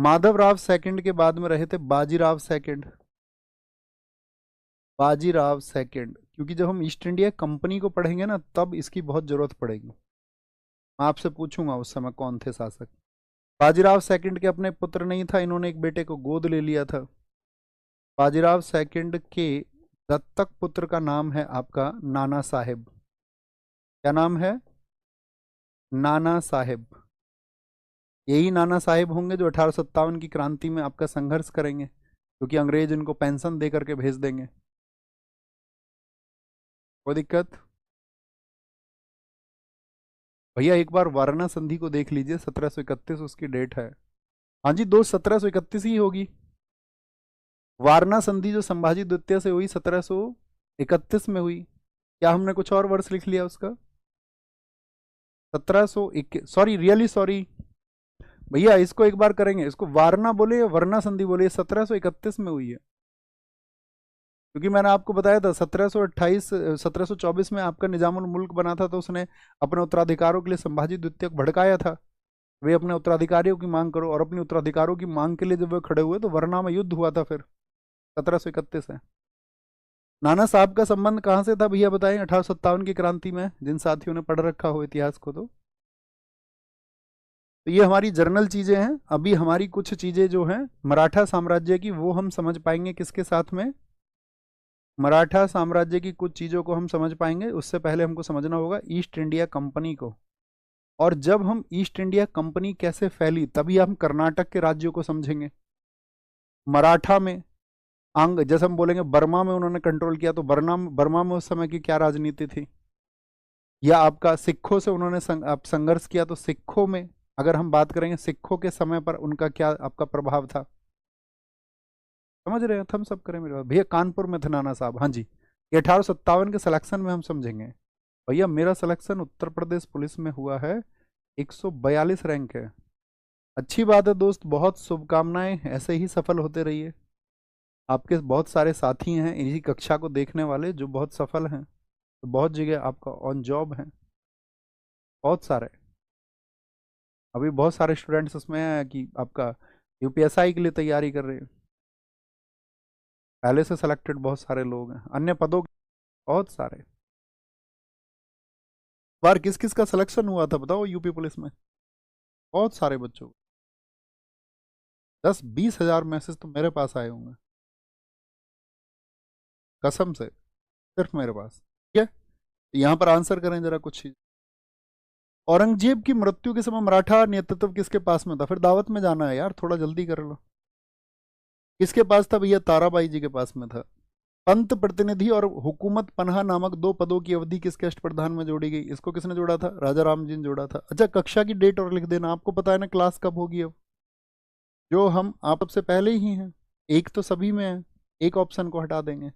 Madhavrao second के बाद में रहे थे बाजीराव सेकंड। बाजीराव सेकंड, क्योंकि जब हम ईस्ट इंडिया कंपनी को पढ़ेंगे ना तब इसकी बहुत जरूरत पड़ेगी। मैं आपसे पूछूंगा उस समय कौन थे शासक। बाजीराव सेकंड के अपने पुत्र नहीं था, इन्होंने एक बेटे को गोद ले लिया था। बाजीराव सेकंड के दत्तक पुत्र का नाम है आपका नाना साहेब। क्या नाम है? नाना साहेब। यही नाना साहेब होंगे जो 1857 की क्रांति में आपका संघर्ष करेंगे, क्योंकि अंग्रेज इनको पेंशन दे करके भेज देंगे। कोई दिक्कत? भैया एक बार वारणा संधि को देख लीजिए, 1731 उसकी डेट है। हाँ जी दोस्त, 1731 ही होगी। वारणा संधि जो संभाजी द्वितीय से हुई 1731 में हुई। क्या हमने कुछ और वर्ष लिख लिया उसका? 1721, सॉरी, रियली सॉरी भैया, इसको एक बार करेंगे, इसको वारणा बोले या वरना संधि बोले, 1731 में हुई है। क्योंकि मैंने आपको बताया था 1724 में आपका निजामुल मुल्क बना था, तो उसने अपने उत्तराधिकारों के लिए संभाजी द्वितीय को भड़काया था, वे अपने उत्तराधिकारियों की मांग करो, और अपने उत्तराधिकारों की मांग के लिए जब वे खड़े हुए तो वरना में युद्ध हुआ था, फिर 1731 है। नाना साहब का संबंध कहाँ से था भैया बताएं 1857 की क्रांति में, जिन साथियों ने पढ़ रखा हो इतिहास को। तो ये हमारी जर्नल चीजें हैं। अभी हमारी कुछ चीजें जो हैं मराठा साम्राज्य की, वो हम समझ पाएंगे किसके साथ में? मराठा साम्राज्य की कुछ चीजों को हम समझ पाएंगे, उससे पहले हमको समझना होगा ईस्ट इंडिया कंपनी को। और जब हम ईस्ट इंडिया कंपनी कैसे फैली, तभी हम कर्नाटक के राज्यों को समझेंगे। मराठा में अंग, जैसे हम बोलेंगे बर्मा में उन्होंने कंट्रोल किया, तो बर्मा में उस समय की क्या राजनीति थी? या आपका सिखों से उन्होंने आप संघर्ष किया, तो सिखों में अगर हम बात करेंगे सिखों के समय पर उनका क्या आपका प्रभाव था? समझ रहे हैं? हम सब करें मेरे बात भैया। कानपुर में थे नाना साहब, हाँ जी। 1857 के सिलेक्शन में हम समझेंगे। भैया मेरा सिलेक्शन उत्तर प्रदेश पुलिस में हुआ है, 142 रैंक है। अच्छी बात है दोस्त, बहुत शुभकामनाएं, ऐसे ही सफल होते रहिए। आपके बहुत सारे साथी हैं इसी कक्षा को देखने वाले जो बहुत सफल हैं, तो बहुत जगह आपका ऑन जॉब है, बहुत सारे। अभी बहुत सारे स्टूडेंट्स उसमें हैं कि आपका यूपीएसआई के लिए तैयारी कर रहे हैं, पहले से सिलेक्टेड बहुत सारे लोग हैं, अन्य पदों के बहुत सारे। बार किस किस का सिलेक्शन हुआ था बताओ यूपी पुलिस में? बहुत सारे बच्चों को। 10-20 हज़ार मैसेज तो मेरे पास आए होंगे, कसम से, सिर्फ मेरे पास। ठीक है, तो यहाँ पर आंसर करें जरा कुछ चीज। औरंगजेब की मृत्यु के समय मराठा नेतृत्व किसके पास में था? फिर दावत में जाना है यार, थोड़ा जल्दी कर लो। किसके पास था भैया? ताराबाई जी के पास में था। पंत प्रतिनिधि और हुकूमत पनहा नामक दो पदों की अवधि किसके अष्टप्रधान में जोड़ी गई? इसको किसने जोड़ा था? राजा राम जी ने जोड़ा था। अच्छा, कक्षा की डेट और लिख देना, आपको पता है ना क्लास कब होगी अब, जो हम आप सबसे पहले ही हैं। एक तो सभी में है, एक ऑप्शन को हटा देंगे।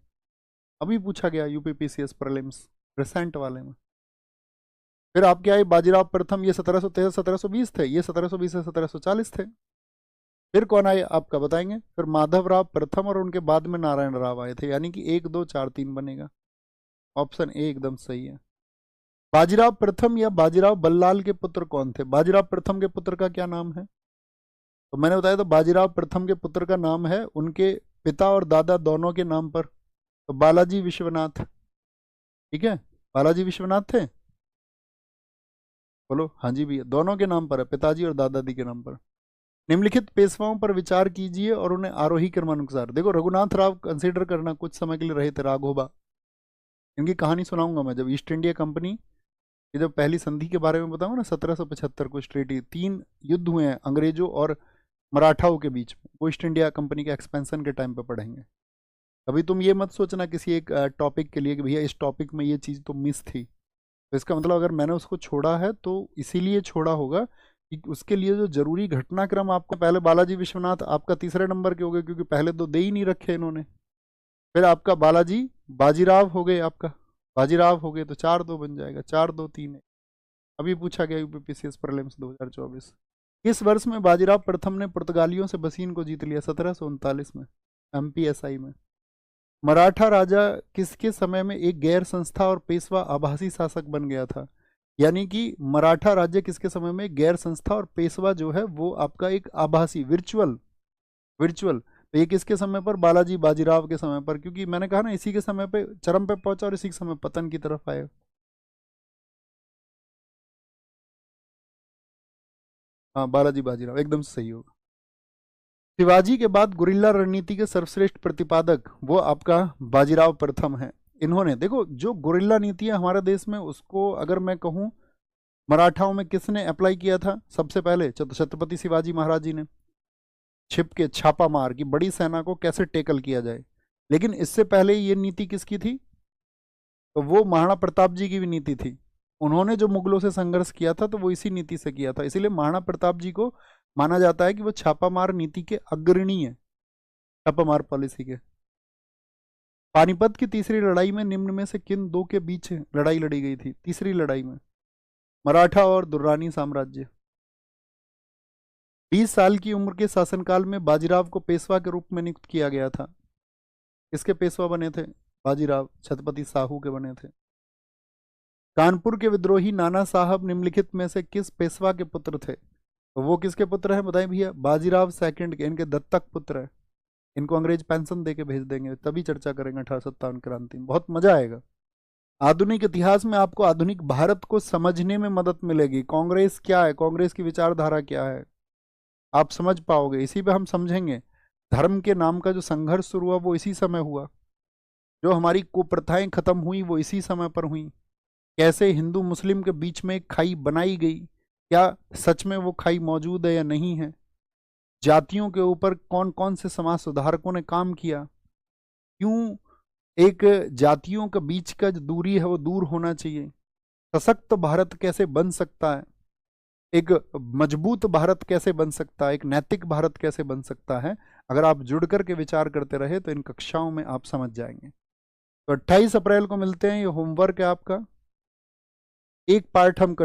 अभी पूछा गया यूपीपीसीएस प्रीलिम्स रिसेंट वाले में। फिर आपके आए बाजीराव प्रथम, ये 1713 1720 थे, ये 1720 से 1740 थे। फिर कौन आए आपका बताएंगे? फिर माधवराव प्रथम और उनके बाद में नारायण राव आए थे, यानी कि 1 2 4 3 बनेगा। ऑप्शन ए एकदम सही है। बाजीराव प्रथम या बाजीराव बल्लाल के पुत्र कौन थे? बाजीराव प्रथम के पुत्र का क्या नाम है? तो मैंने बताया तो बाजीराव प्रथम के पुत्र का नाम है उनके पिता और दादा दोनों के नाम पर, तो बालाजी विश्वनाथ। ठीक है, बालाजी विश्वनाथ थे। बोलो हाँ जी भैया, दोनों के नाम पर है, पिताजी और दादाजी के नाम पर। निम्नलिखित पेशवाओं पर विचार कीजिए और उन्हें आरोही क्रमानुसार। देखो रघुनाथ राव कंसीडर करना, कुछ समय के लिए रहे थे राघोबा, इनकी कहानी सुनाऊंगा मैं जब ईस्ट इंडिया कंपनी ये जब पहली संधि के बारे में बताऊंगा ना, 1775 को ट्रीटी, 3 युद्ध हुए हैं अंग्रेजों और मराठाओं के बीच में, वो ईस्ट इंडिया कंपनी के एक्सपेंशन के टाइम पे पढ़ेंगे। अभी तुम ये मत सोचना किसी एक टॉपिक के लिए कि भैया इस टॉपिक में ये चीज़ तो मिस थी, तो इसका मतलब अगर मैंने उसको छोड़ा है तो इसीलिए छोड़ा होगा कि उसके लिए जो जरूरी घटनाक्रम आपको, पहले बालाजी विश्वनाथ आपका तीसरे नंबर के हो गए क्योंकि पहले तो दे ही नहीं रखे इन्होंने। फिर आपका बालाजी बाजीराव हो गए, आपका बाजीराव हो गए तो 4-2 बन जाएगा, 4-2-3। अभी पूछा गया यूपीपीसीएस प्रीलिम्स 2024। किस वर्ष में बाजीराव प्रथम ने पुर्तगालियों से बसीन को जीत लिया? 1739 में, एमपीएसआई में। मराठा राजा किसके समय में एक गैर संस्था और पेशवा आभासी शासक बन गया था? यानी कि मराठा राज्य किसके समय में गैर संस्था और पेशवा जो है वो आपका एक आभासी विर्चुअल विर्चुअल। तो ये किसके समय पर, बालाजी बाजीराव के समय पर, क्योंकि मैंने कहा ना इसी के समय पे चरम पे पहुंचा और इसी के समय पतन की तरफ आए। हाँ बालाजी बाजीराव एकदम सही होगा। शिवाजी के बाद गुरिल्ला रणनीति के सर्वश्रेष्ठ प्रतिपादक वो आपका बाजीराव प्रथम है। इन्होंने देखो जो गुरिल्ला नीति है हमारे देश में, उसको अगर मैं कहूँ मराठाओं में किसने अप्लाई किया था सबसे पहले, छत्रपति शिवाजी महाराज जी ने। छिप के छापा मार की बड़ी सेना को कैसे टेकल किया जाए। लेकिन इससे पहले ये नीति किसकी थी, तो वो महाराणा प्रताप जी की भी नीति थी। उन्होंने जो मुगलों से संघर्ष किया था तो वो इसी नीति से किया था, इसीलिए महाराणा प्रताप जी को माना जाता है कि वो छापामार नीति के अग्रणी है, छापामार पॉलिसी के। पानीपत की तीसरी लड़ाई में निम्न में से किन दो के बीच लड़ाई लड़ी गई थी, तीसरी लड़ाई में मराठा और दुर्रानी साम्राज्य। 20 साल की उम्र के शासनकाल में बाजीराव को पेशवा के रूप में नियुक्त किया गया था। किसके पेशवा बने थे, बाजीराव छत्रपति साहू के बने थे। कानपुर के विद्रोही नाना साहब निम्नलिखित में से किस पेशवा के पुत्र थे, तो वो किसके पुत्र हैं बताएं भैया, बाजीराव सेकंड के, इनके दत्तक पुत्र है। इनको अंग्रेज पेंशन दे के भेज देंगे, तभी चर्चा करेंगे 1857 क्रांति में, बहुत मजा आएगा। आधुनिक इतिहास में आपको आधुनिक भारत को समझने में मदद मिलेगी, कांग्रेस क्या है, कांग्रेस की विचारधारा क्या है, आप समझ पाओगे, इसी पे हम समझेंगे। धर्म के नाम का जो संघर्ष शुरू हुआ वो इसी समय हुआ, जो हमारी कुप्रथाएं खत्म हुई वो इसी समय पर हुई, कैसे हिंदू मुस्लिम के बीच में एक खाई बनाई गई, क्या सच में वो खाई मौजूद है या नहीं है, जातियों के ऊपर कौन कौन से समाज सुधारकों ने काम किया, क्यों एक जातियों के बीच का जो दूरी है वो दूर होना चाहिए, सशक्त भारत कैसे बन सकता है, एक मजबूत भारत कैसे बन सकता है, एक नैतिक भारत कैसे बन सकता है। अगर आप जुड़ करके विचार करते रहे तो इन कक्षाओं में आप समझ जाएंगे। तो 28 अप्रैल को मिलते हैं, ये होमवर्क है आपका, एक पार्ट हम कर